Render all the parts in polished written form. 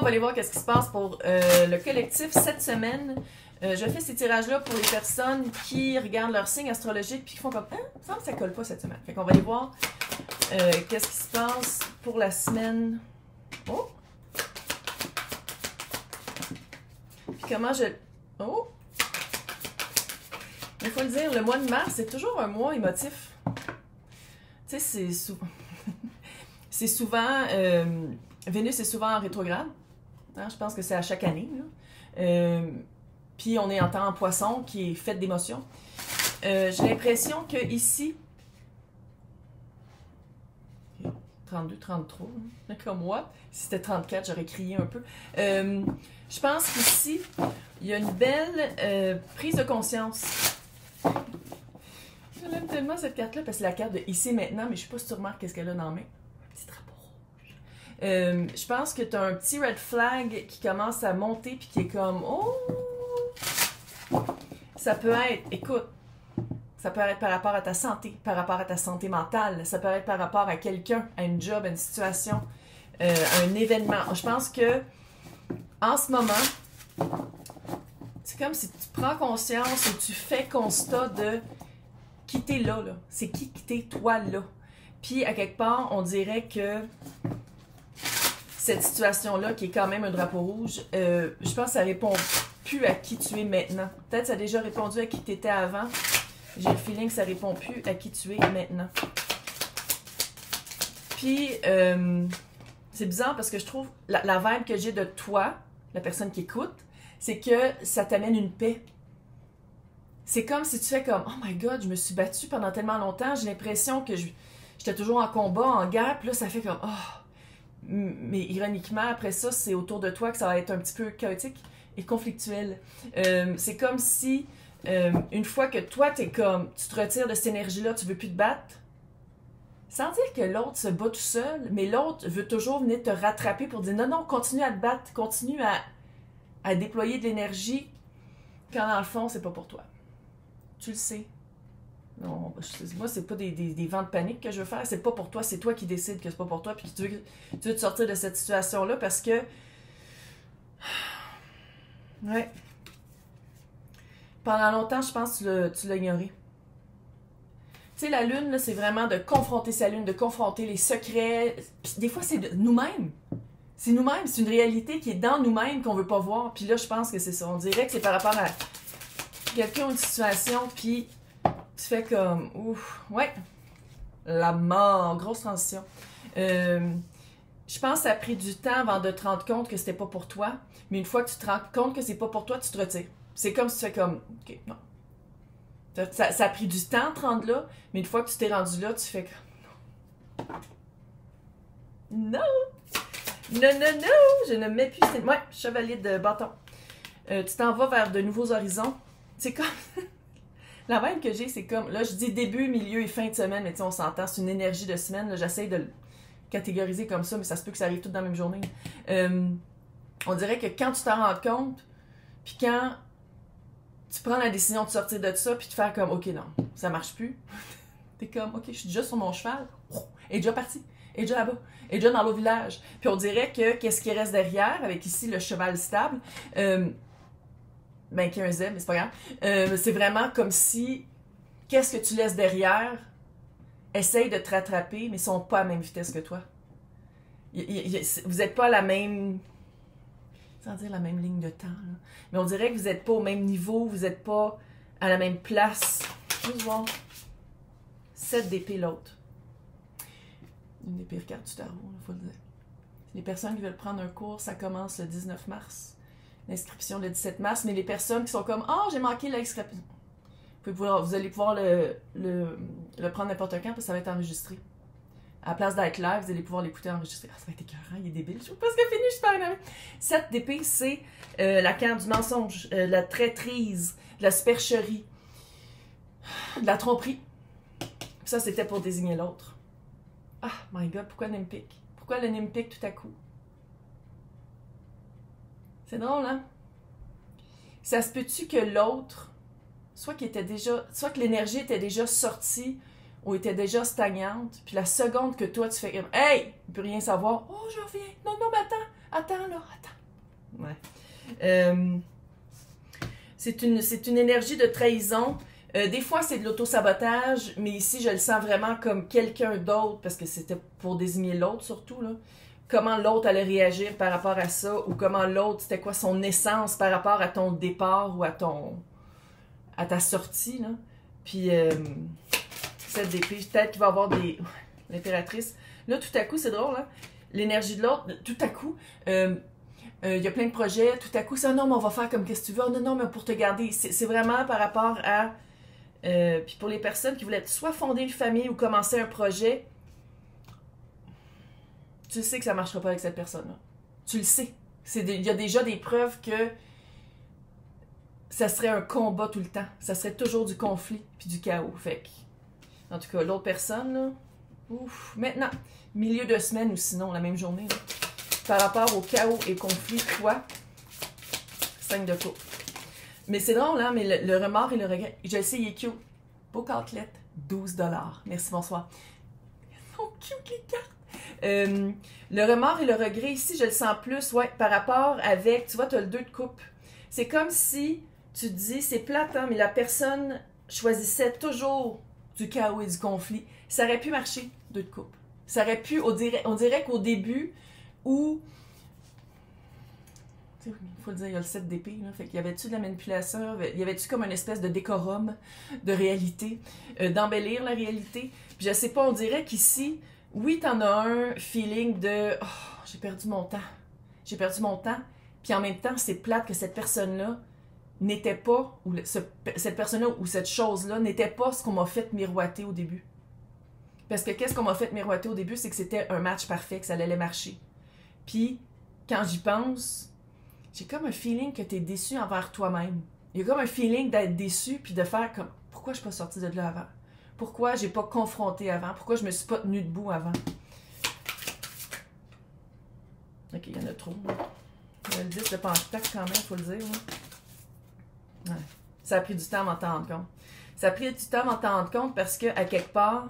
va aller voir qu'est-ce qui se passe pour le collectif cette semaine. Je fais ces tirages-là pour les personnes qui regardent leur signe astrologique puis qui font comme « Ah, il me semble que ça colle pas cette semaine. » Fait qu'on va aller voir qu'est-ce qui se passe pour la semaine. Oh! Puis comment je... Oh! Il faut le dire, le mois de mars, c'est toujours un mois émotif. Tu sais, c'est souvent... c'est souvent... Vénus est souvent en rétrograde. Hein, je pense que c'est à chaque année. Puis on est en temps en poisson qui est fait d'émotions. J'ai l'impression que ici... 32, 33, hein, comme moi. Si c'était 34, j'aurais crié un peu. Je pense qu'ici, il y a une belle prise de conscience. Je l'aime tellement cette carte-là, parce que c'est la carte de ici et maintenant, mais je ne sais pas si tu remarques qu'est-ce qu'elle a dans la main. Un petit drapeau rouge. Je pense que tu as un petit red flag qui commence à monter, puis qui est comme, oh! Ça peut être, écoute, ça peut être par rapport à ta santé, par rapport à ta santé mentale, ça peut être par rapport à quelqu'un, à une job, à une situation, à un événement. Je pense que, en ce moment, c'est comme si tu prends conscience et tu fais constat de qui t'es là. C'est qui t'es toi là. Puis, à quelque part, on dirait que cette situation-là, qui est quand même un drapeau rouge, je pense que ça répond plus à qui tu es maintenant. Peut-être que ça a déjà répondu à qui tu étais avant. J'ai le feeling que ça répond plus à qui tu es maintenant. Puis, c'est bizarre parce que je trouve la vibe que j'ai de toi, la personne qui écoute, c'est que ça t'amène une paix. C'est comme si tu fais comme « Oh my God, je me suis battue pendant tellement longtemps, j'ai l'impression que j'étais toujours en combat, en guerre, puis là, ça fait comme « Oh! » Mais ironiquement, après ça, c'est autour de toi que ça va être un petit peu chaotique et conflictuel. C'est comme si, une fois que toi, tu te retires de cette énergie-là, tu veux plus te battre, sans dire que l'autre se bat tout seul, mais l'autre veut toujours venir te rattraper pour dire « Non, non, continue à te battre, continue à déployer de l'énergie, quand dans le fond, c'est pas pour toi. » Tu le sais. Non, moi, c'est pas des vents de panique que je veux faire. C'est pas pour toi, c'est toi qui décides que c'est pas pour toi. Puis tu veux te sortir de cette situation-là parce que... Ouais. Pendant longtemps, je pense que tu l'as ignoré. Tu sais, la lune, là, c'est vraiment de confronter sa lune, de confronter les secrets. Puis des fois, c'est nous-mêmes. C'est nous-mêmes. C'est une réalité qui est dans nous-mêmes qu'on veut pas voir. Puis là, je pense que c'est ça. On dirait que c'est par rapport à quelqu'un ou une situation, puis... Tu fais comme, ouf, ouais, la mort, grosse transition. Je pense que ça a pris du temps avant de te rendre compte que c'était pas pour toi, mais une fois que tu te rends compte que c'est pas pour toi, tu te retires. C'est comme si tu fais comme, ok, non. Ça a pris du temps de te rendre là, mais une fois que tu t'es rendu là, tu fais comme, non, non, non, non, je ne mets plus, ouais, chevalier de bâton. Tu t'en vas vers de nouveaux horizons. C'est comme... La vibe que j'ai, c'est comme, là, je dis début, milieu et fin de semaine, mais tu sais, on s'entend, c'est une énergie de semaine. J'essaie de le catégoriser comme ça, mais ça se peut que ça arrive tout dans la même journée. On dirait que quand tu t'en rends compte, puis quand tu prends la décision de sortir de ça, puis de faire comme, ok, non, ça marche plus. T'es comme, ok, je suis déjà sur mon cheval. Elle est déjà partie. Elle est déjà là-bas. Elle est déjà dans l'autre village. Puis on dirait que, qu'est-ce qui reste derrière, avec ici le cheval stable, ben, qu'il y a un Z, mais c'est pas grave. C'est vraiment comme si, qu'est-ce que tu laisses derrière, essaye de te rattraper, mais ils sont pas à la même vitesse que toi. Vous n'êtes pas à la même, sans dire la même ligne de temps, là. Mais on dirait que vous n'êtes pas au même niveau, vous n'êtes pas à la même place. Juste voir. 7 d'épée l'autre. Une des pires cartes du tarot, il faut le dire. Les personnes qui veulent prendre un cours, ça commence le 19 mars. L'inscription le 17 mars, mais les personnes qui sont comme « Ah, j'ai manqué l'inscription », vous allez pouvoir le prendre n'importe quand parce que ça va être enregistré. À la place d'être live, vous allez pouvoir l'écouter enregistré. Ah, ça va être écœurant, il est débile. Je sais pas ce qu'il a fini, je suis pas énervée. 7 d'épée, c'est la carte du mensonge, de la traîtrise, de la supercherie, de la tromperie. Ça, c'était pour désigner l'autre. Ah, my God, pourquoi le Nimpic? Pourquoi le Nimpic tout à coup? C'est drôle, hein? Ça se peut-tu que l'autre, soit que l'énergie était déjà sortie ou était déjà stagnante, puis la seconde que toi, tu fais « Hey! » Il ne peut rien savoir. « Oh, je reviens. Non, non, mais attends là, attends. » Ouais. C'est une énergie de trahison. Des fois, c'est de l'auto-sabotage, mais ici, je le sens vraiment comme quelqu'un d'autre, parce que c'était pour désigner l'autre surtout, là. Comment l'autre allait réagir par rapport à ça, ou comment l'autre, c'était quoi son essence par rapport à ton départ ou à ta sortie, là. Puis, cette d'épée, peut-être qu'il va y avoir des... L'impératrice. Là, tout à coup, c'est drôle, hein? L'énergie de l'autre, tout à coup, il y a plein de projets, tout à coup, ça, non, mais on va faire comme qu'est-ce que tu veux, non, non, mais pour te garder. C'est vraiment par rapport à... puis pour les personnes qui voulaient soit fonder une famille ou commencer un projet, tu sais que ça ne marchera pas avec cette personne-là. Tu le sais. Il y a déjà des preuves que ça serait un combat tout le temps. Ça serait toujours du conflit puis du chaos. Fait que, en tout cas, l'autre personne, là, ouf, maintenant, milieu de semaine ou sinon la même journée, là, par rapport au chaos et conflit, toi, 5 de coupe. Mais c'est drôle, hein, mais le remords et le regret, je le sais, il est cute. Beau cartelette, 12 $. Merci, bonsoir. Ils sont cute, les cartes. Le remords et le regret, ici, je le sens plus, ouais, par rapport avec, tu vois, tu as le 2 de coupe. C'est comme si tu te dis, c'est plate, hein, mais la personne choisissait toujours du chaos et du conflit. Ça aurait pu marcher, 2 de coupe. Ça aurait pu, on dirait qu'au début, où... Il faut le dire, il y a le 7 d'épée, là. Fait qu'il y avait-tu de la manipulation, il y avait-tu comme une espèce de décorum de réalité, d'embellir la réalité. Puis je sais pas, on dirait qu'ici, oui, t'en as un feeling de « Oh, j'ai perdu mon temps. J'ai perdu mon temps. » Puis en même temps, c'est plate que cette personne-là n'était pas, ou cette personne-là ou cette chose-là n'était pas ce qu'on m'a fait miroiter au début. Parce que qu'est-ce qu'on m'a fait miroiter au début, c'est que c'était un match parfait, que ça allait marcher. Puis, quand j'y pense... J'ai comme un feeling que t'es déçu envers toi-même. Il y a comme un feeling d'être déçu puis de faire comme pourquoi je suis pas sortie de là avant? Pourquoi j'ai pas confronté avant? Pourquoi je me suis pas tenue debout avant? Ok, il y en a trop. Il y a le 10 de pentacle quand même, faut le dire. Ouais. Ça a pris du temps à m'en rendre compte. Ça a pris du temps à m'en rendre compte parce que, à quelque part,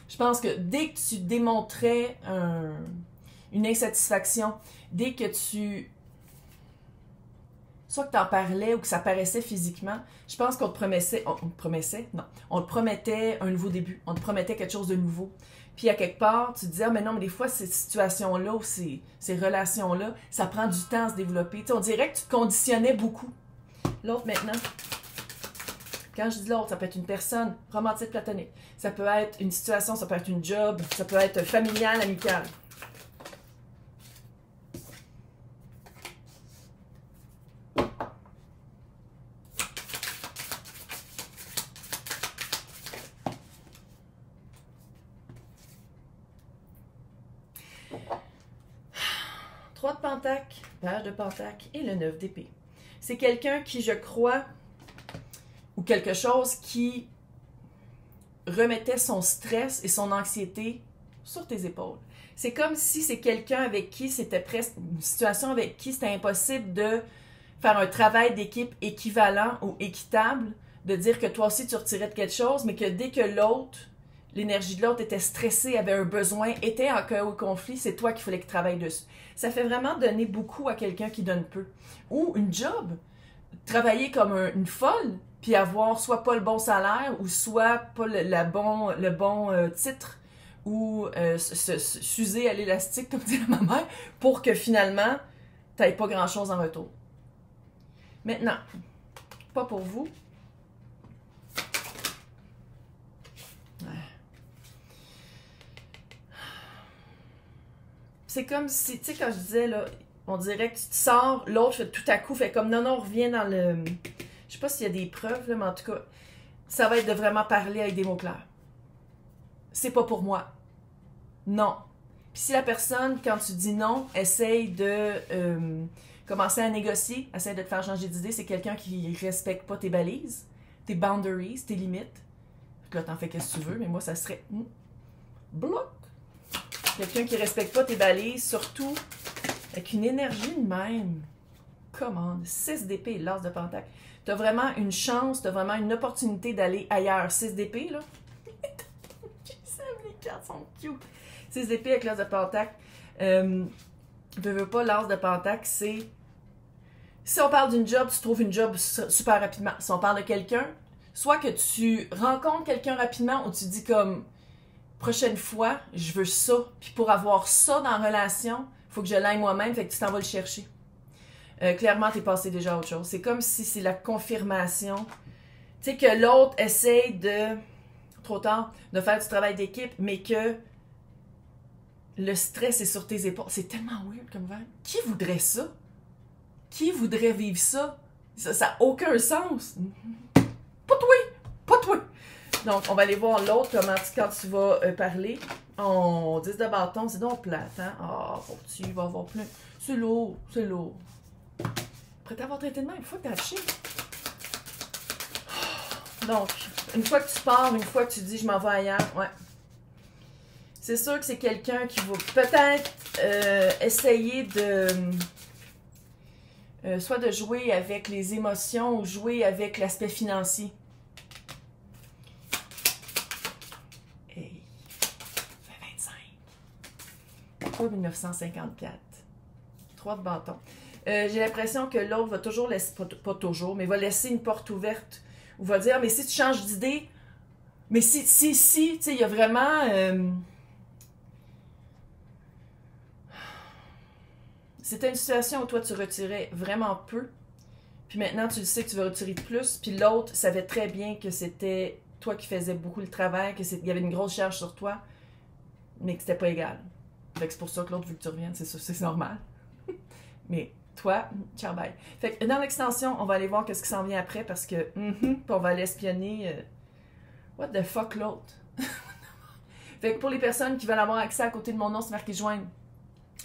je pense que dès que tu démontrais une insatisfaction, dès que tu... soit que tu en parlais ou que ça paraissait physiquement, je pense qu'on te promettait, on te promettait un nouveau début, on te promettait quelque chose de nouveau. Puis à quelque part, tu te disais, ah, mais non, mais des fois, ces situations-là ou ces relations-là, ça prend du temps à se développer. Tu sais, on dirait que tu te conditionnais beaucoup. L'autre maintenant, quand je dis l'autre, ça peut être une personne romantique, platonique. Ça peut être une situation, ça peut être une job, ça peut être familial, amical. De pentacle, page de pentacle et le 9 d'épée. C'est quelqu'un qui, je crois, ou quelque chose qui remettait son stress et son anxiété sur tes épaules. C'est comme si c'est quelqu'un avec qui c'était presque une situation avec qui c'était impossible de faire un travail d'équipe équivalent ou équitable, de dire que toi aussi tu retirais de quelque chose, mais que dès que l'autre, l'énergie de l'autre était stressée, avait un besoin, était en chaos ou conflit, c'est toi qu'il fallait qu'il travaille dessus. Ça fait vraiment donner beaucoup à quelqu'un qui donne peu. Ou une job, travailler comme une folle, puis avoir soit pas le bon salaire, ou soit pas le bon titre, ou s'user à l'élastique, comme dit ma mère, pour que finalement, t'ailles pas grand-chose en retour. Maintenant, pas pour vous. C'est comme si, tu sais, quand je disais, là, on dirait que tu te sors, l'autre tout à coup fait comme non, non, on revient dans le... Je sais pas s'il y a des preuves, là, mais en tout cas, ça va être de vraiment parler avec des mots clairs. C'est pas pour moi. Non. Puis si la personne, quand tu dis non, essaye de commencer à négocier, essaye de te faire changer d'idée, c'est quelqu'un qui respecte pas tes balises, tes boundaries, tes limites. Là, t'en fais qu'est-ce que tu veux, mais moi, ça serait... bloc. Quelqu'un qui respecte pas tes balises, surtout avec une énergie de même. Commande. 6 d'épée, l'as de pentacle. Tu as vraiment une chance, tu as vraiment une opportunité d'aller ailleurs. 6 d'épée, là. Les cartes sont cute. 6 d'épée avec l'as de pentacle. Ne veux pas, l'as de pentacle, c'est Si on parle d'une job, tu trouves une job super rapidement. Si on parle de quelqu'un, soit que tu rencontres quelqu'un rapidement ou tu dis comme prochaine fois, je veux ça. Puis pour avoir ça dans la relation, il faut que je l'aille moi-même, fait que tu t'en vas le chercher. Clairement, t'es passé déjà à autre chose. C'est comme si c'est la confirmation. Tu sais, que l'autre essaye de, trop tard, de faire du travail d'équipe, mais que le stress est sur tes épaules. C'est tellement weird comme verbe. Qui voudrait ça? Qui voudrait vivre ça? Ça n'a aucun sens. Pas toi! Pas toi! Donc, on va aller voir l'autre, quand tu vas parler. On 10 de bâton, c'est donc plate, hein? Ah, faut que tu vas avoir plein. C'est lourd, c'est lourd. Après t'avoir traité de même, il faut que tu acheté. Donc, une fois que tu pars, une fois que tu dis je m'en vais ailleurs, ouais. C'est sûr que c'est quelqu'un qui va peut-être essayer de soit de jouer avec les émotions ou jouer avec l'aspect financier. Hey, 25. Pourquoi 1954? 3 de bâton. J'ai l'impression que l'autre va toujours laisser, pas toujours, mais va laisser une porte ouverte. Ou va dire, mais si tu changes d'idée, mais si, tu sais, il y a vraiment... C'était une situation où toi, tu retirais vraiment peu, puis maintenant, tu le sais que tu veux retirer plus, puis l'autre savait très bien que c'était toi qui faisais beaucoup le travail, qu'il y avait une grosse charge sur toi, mais que c'était pas égal. Fait que c'est pour ça que l'autre veut que tu reviennes, c'est normal. Mais toi, ciao, bye. Fait que dans l'extension, on va aller voir qu'est-ce qui s'en vient après, parce que, puis on va aller espionner, what the fuck l'autre? Fait que pour les personnes qui veulent avoir accès à côté de mon nom, c'est marqué joindre.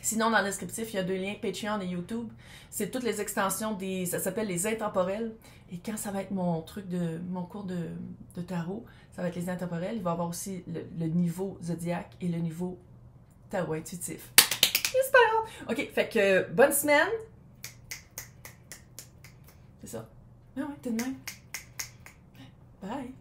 Sinon, dans le descriptif, il y a 2 liens, Patreon et YouTube. C'est toutes les extensions ça s'appelle les intemporels. Et quand ça va être mon cours de tarot, ça va être les intemporels. Il va y avoir aussi le niveau zodiaque et le niveau tarot intuitif. J'espère! Ok, fait que bonne semaine. C'est ça. Ah ouais, t'es de même. Bye!